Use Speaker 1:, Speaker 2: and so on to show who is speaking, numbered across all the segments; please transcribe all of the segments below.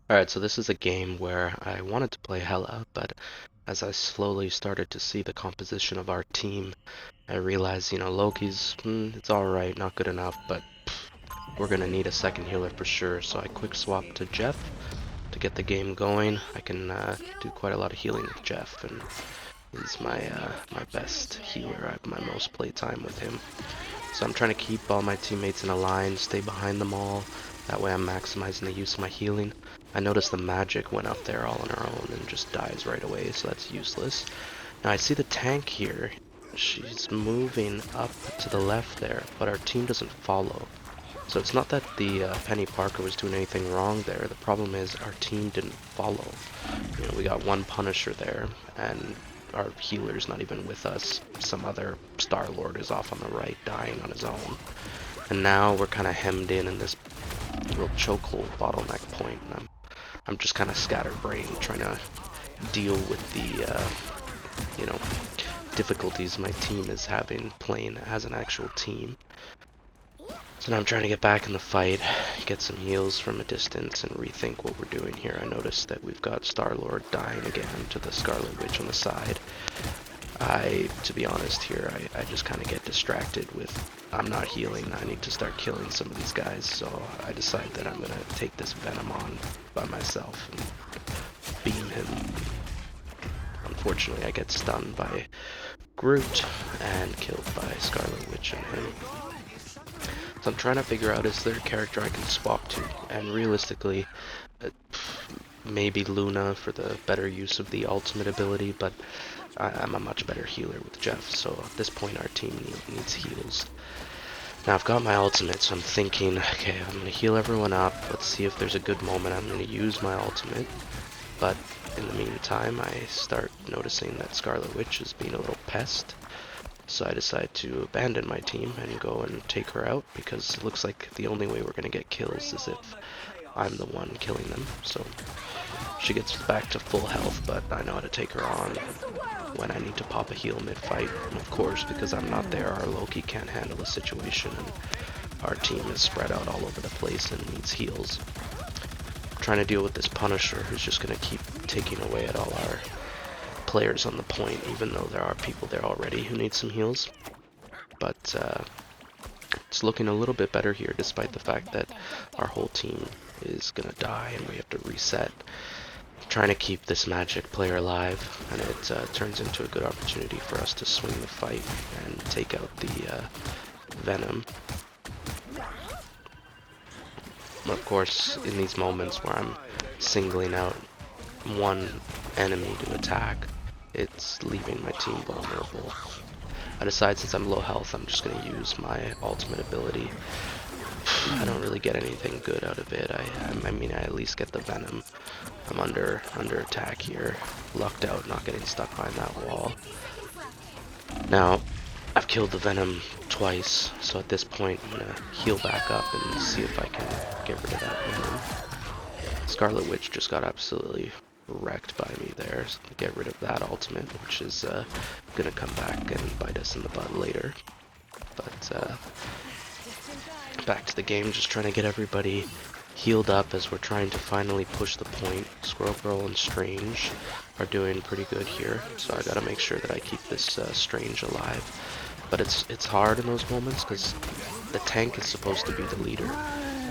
Speaker 1: Alright, so this is a game where I wanted to play Hella, but as I slowly started to see the composition of our team, I realized, Loki's, it's alright, not good enough, but we're gonna need a second healer for sure, so I quick swapped to Jeff to get the game going. I can do quite a lot of healing with Jeff, and he's my best healer. I have my most playtime with him. So I'm trying to keep all my teammates in a line, stay behind them all. That way I'm maximizing the use of my healing. I noticed the magic went up there all on her own and just dies right away, so that's useless. Now I see the tank here. She's moving up to the left there, but our team doesn't follow. So it's not that the Penny Parker was doing anything wrong there. The problem is our team didn't follow. We got one Punisher there, and our healer's not even with us. Some other Star-Lord is off on the right, dying on his own. And now we're kind of hemmed in this real chokehold bottleneck point. And I'm just kind of scatterbrained, trying to deal with the, difficulties my team is having playing as an actual team. So now I'm trying to get back in the fight, get some heals from a distance, and rethink what we're doing here. I noticed that we've got Star-Lord dying again to the Scarlet Witch on the side. To be honest here, I just kind of get distracted with, I'm not healing, I need to start killing some of these guys, so I decide that I'm going to take this Venom on by myself and beam him. Unfortunately, I get stunned by Groot and killed by Scarlet Witch and him. So I'm trying to figure out, is there a character I can swap to? And realistically, maybe Luna for the better use of the ultimate ability, but I'm a much better healer with Jeff, so at this point our team needs heals. Now I've got my ultimate, so I'm thinking, okay, I'm going to heal everyone up, let's see if there's a good moment I'm going to use my ultimate. But in the meantime, I start noticing that Scarlet Witch is being a little pest. So I decide to abandon my team and go and take her out, because it looks like the only way we're going to get kills is if I'm the one killing them. So she gets back to full health, but I know how to take her on when I need to pop a heal mid-fight. And of course, because I'm not there, our Loki can't handle the situation, and our team is spread out all over the place and needs heals. I'm trying to deal with this Punisher who's just going to keep taking away at all our players on the point, even though there are people there already who need some heals. But it's looking a little bit better here, despite the fact that our whole team is gonna die and we have to reset. I'm trying to keep this magic player alive, and it turns into a good opportunity for us to swing the fight and take out the Venom. Of course, in these moments where I'm singling out one enemy to attack, it's leaving my team vulnerable. I decide, since I'm low health, I'm just going to use my ultimate ability. I don't really get anything good out of it. I mean, I at least get the Venom. I'm under attack here. Lucked out not getting stuck behind that wall. Now, I've killed the Venom twice, so at this point I'm going to heal back up and see if I can get rid of that Venom. Scarlet Witch just got absolutely wrecked by me there, so get rid of that ultimate, which is gonna come back and bite us in the butt later. But back to the game, just trying to get everybody healed up as we're trying to finally push the point. Squirrel Girl and Strange are doing pretty good here, so I gotta make sure that I keep this Strange alive. But it's hard in those moments because the tank is supposed to be the leader,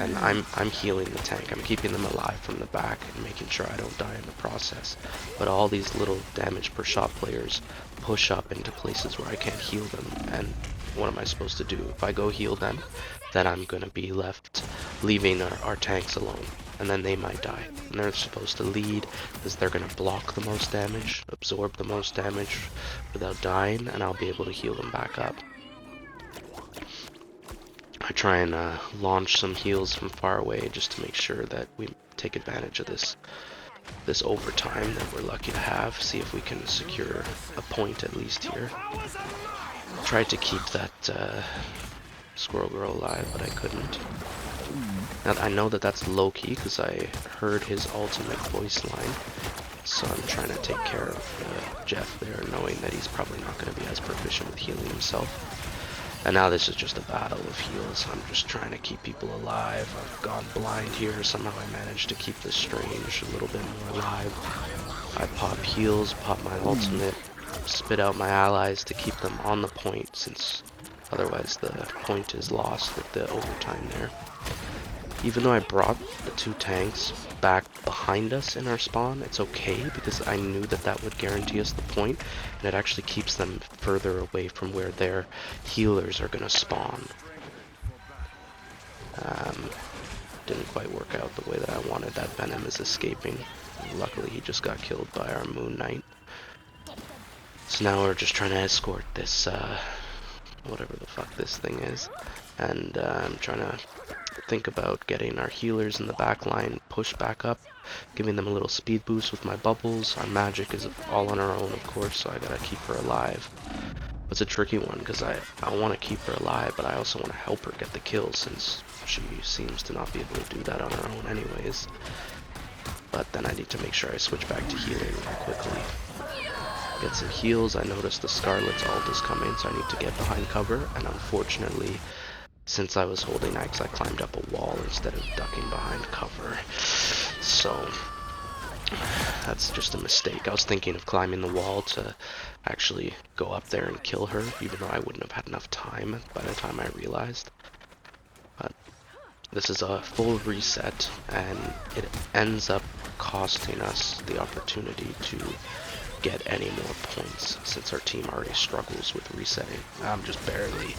Speaker 1: and I'm healing the tank. I'm keeping them alive from the back and making sure I don't die in the process. But all these little damage per shot players push up into places where I can't heal them, and what am I supposed to do? If I go heal them, then I'm gonna be left leaving our tanks alone, and then they might die. And they're supposed to lead because they're gonna block the most damage, absorb the most damage without dying, and I'll be able to heal them back up. I try and launch some heals from far away just to make sure that we take advantage of this overtime that we're lucky to have. See if we can secure a point at least here. Tried to keep that Squirrel Girl alive, but I couldn't. Now I know that that's Loki because I heard his ultimate voice line, so I'm trying to take care of Jeff there, knowing that he's probably not going to be as proficient with healing himself. And now this is just a battle of heals. I'm just trying to keep people alive. I've gone blind here. Somehow I managed to keep this strange a little bit more alive. I pop heals, pop my ultimate, spit out my allies to keep them on the point, since otherwise the point is lost with the overtime there. Even though I brought the 2 tanks back behind us in our spawn, it's okay because I knew that that would guarantee us the point, and it actually keeps them further away from where their healers are going to spawn. Didn't quite work out the way that I wanted. That Venom is escaping. Luckily he just got killed by our Moon Knight. So now we're just trying to escort this, whatever the fuck this thing is. And I'm trying to think about getting our healers in the back line pushed back up, giving them a little speed boost with my bubbles. Our magic is all on her own, of course, so I gotta keep her alive. It's a tricky one because I want to keep her alive, but I also want to help her get the kill since she seems to not be able to do that on her own anyways. But then I need to make sure I switch back to healing real quickly. Get some heals. I noticed the Scarlet's ult is coming, so I need to get behind cover, and unfortunately, since I was holding Axe, I climbed up a wall instead of ducking behind cover. So that's just a mistake. I was thinking of climbing the wall to actually go up there and kill her, even though I wouldn't have had enough time by the time I realized. But this is a full reset, and it ends up costing us the opportunity to get any more points since our team already struggles with resetting. I'm just barely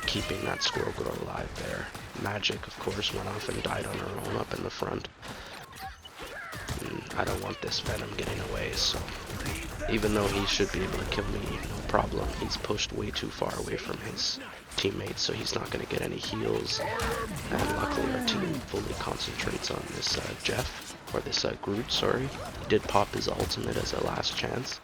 Speaker 1: keeping that Squirrel Girl alive there. Magic, of course, went off and died on her own up in the front. I don't want this Venom getting away, so even though he should be able to kill me, no problem, he's pushed way too far away from his teammates, so he's not going to get any heals. And luckily our team fully concentrates on this Jeff, or this Groot, sorry. He did pop his ultimate as a last chance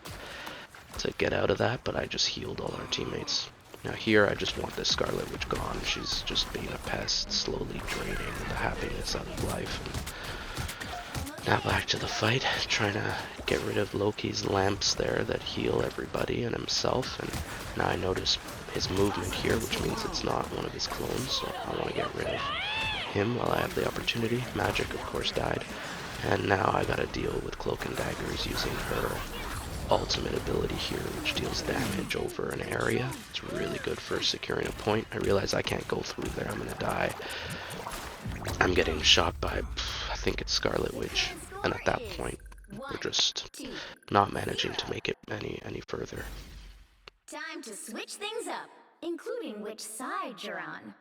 Speaker 1: to get out of that, but I just healed all our teammates. Now here I just want this Scarlet Witch gone. She's just being a pest, slowly draining the happiness out of life. And now back to the fight, trying to get rid of Loki's lamps there that heal everybody and himself. And now I notice his movement here, which means it's not one of his clones, so I want to get rid of him while I have the opportunity. Magic, of course, died. And now I gotta deal with Cloak and Daggers using her ultimate ability here, which deals damage over an area. It's really good for securing a point. I realize I can't go through there, I'm gonna die. I'm getting shot by, I think it's Scarlet Witch, and at that point we're just not managing to make it any further.
Speaker 2: Time to switch things up, including which side you're on.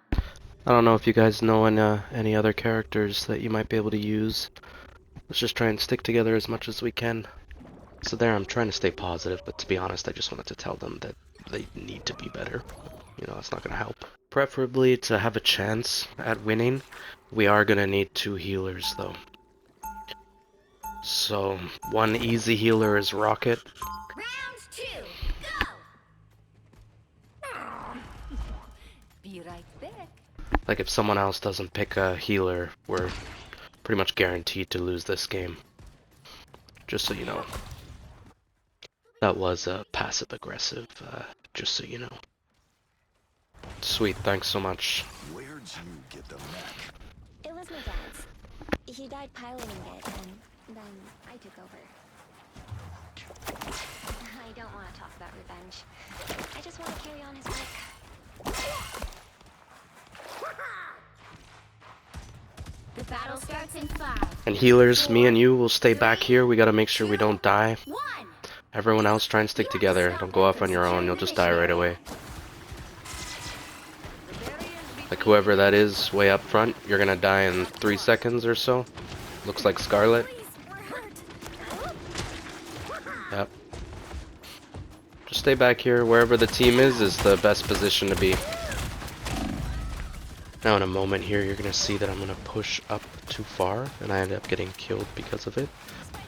Speaker 1: I don't know if you guys know any other characters that you might be able to use. Let's just try and stick together as much as we can. So there, I'm trying to stay positive, but to be honest, I just wanted to tell them that they need to be better. You know, it's not going to help. Preferably to have a chance at winning, we are going to need 2 healers, though. So, one easy healer is Rocket.
Speaker 2: Round 2, go! Be right back.
Speaker 1: Like, if someone else doesn't pick a healer, we're pretty much guaranteed to lose this game. Just so you know. That was passive-aggressive, just so you know. Sweet, thanks so much.
Speaker 3: Where'd you get the mech?
Speaker 4: It was my dad's. He died piloting it, and then I took over. I don't want to talk about revenge. I just want to carry on his work.
Speaker 2: The battle starts in 5.
Speaker 1: And healers, me and you will stay back here. We gotta make sure we don't die.
Speaker 2: 1.
Speaker 1: Everyone else try and stick together. Don't go off on your own, you'll just die right away. Like whoever that is way up front, you're gonna die in 3 seconds or so. Looks like Scarlet. Yep. Just stay back here. Wherever the team is the best position to be. Now in a moment here, you're gonna see that I'm gonna push up too far, and I end up getting killed because of it.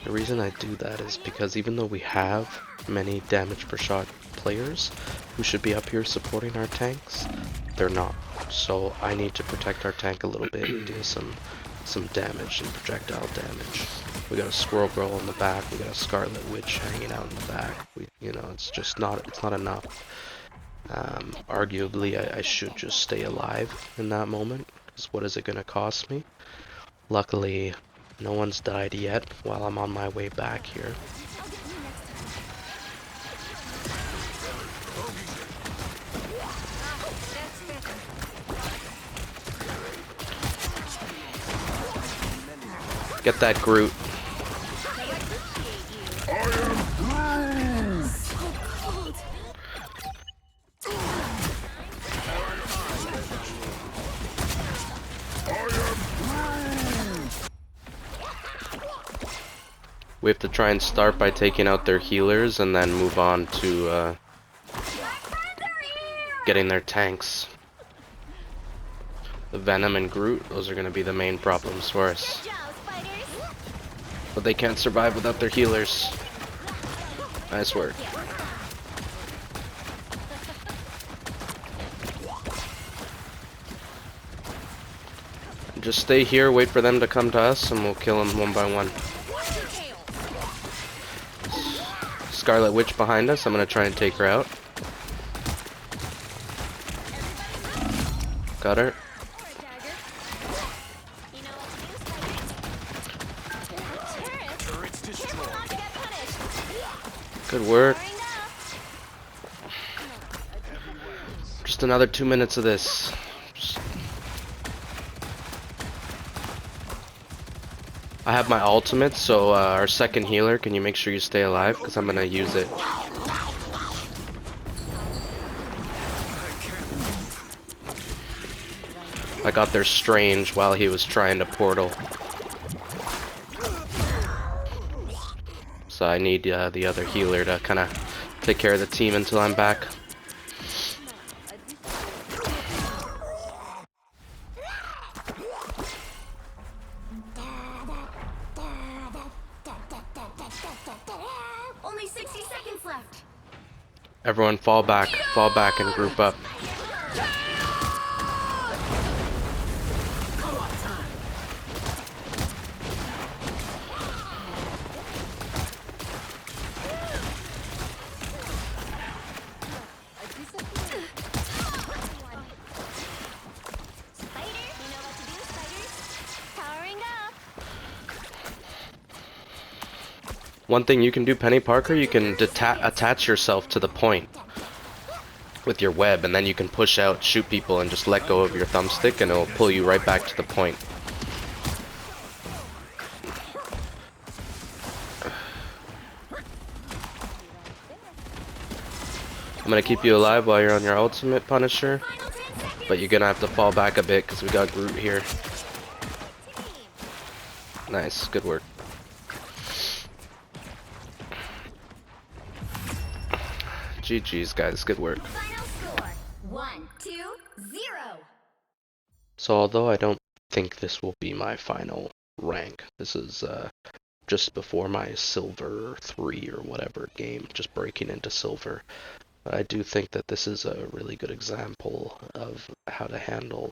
Speaker 1: The reason I do that is because even though we have many damage per shot players who should be up here supporting our tanks, they're not. So I need to protect our tank a little bit and deal some damage and projectile damage. We got a Squirrel Girl in the back, we got a Scarlet Witch hanging out in the back. You know, it's just not, it's not enough. Arguably, I should just stay alive in that moment, because what is it going to cost me? Luckily, no one's died yet while I'm on my way back here. Get that Groot. We have to try and start by taking out their healers and then move on to getting their tanks. The Venom and Groot, those are going to be the main problems for us. But they can't survive without their healers. Nice work. Just stay here, wait for them to come to us, and we'll kill them one by one. Scarlet Witch behind us, I'm going to try and take her out. Got her. Good work. Just another 2 minutes of this. I have my ultimate, so our second healer, can you make sure you stay alive? Because I'm going to use it. I got their Strange while he was trying to portal. So I need the other healer to kind of take care of the team until I'm back.
Speaker 2: Only 60 seconds left.
Speaker 1: Everyone fall back and group up. One thing you can do, Penny Parker, you can attach yourself to the point with your web, and then you can push out, shoot people, and just let go of your thumbstick, and it'll pull you right back to the point. I'm gonna keep you alive while you're on your ultimate, Punisher, but you're gonna have to fall back a bit because we got Groot here. Nice, good work. GG's, guys, good work.
Speaker 2: Final score 1-2-0.
Speaker 1: So although I don't think this will be my final rank, this is just before my Silver 3 or whatever game, just breaking into Silver. But I do think that this is a really good example of how to handle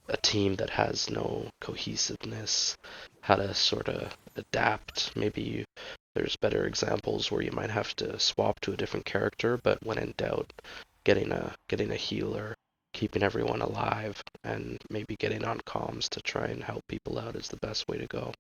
Speaker 1: a team that has no cohesiveness, how to sort of adapt. Maybe there's better examples where you might have to swap to a different character, but when in doubt, getting a healer, keeping everyone alive, and maybe getting on comms to try and help people out is the best way to go.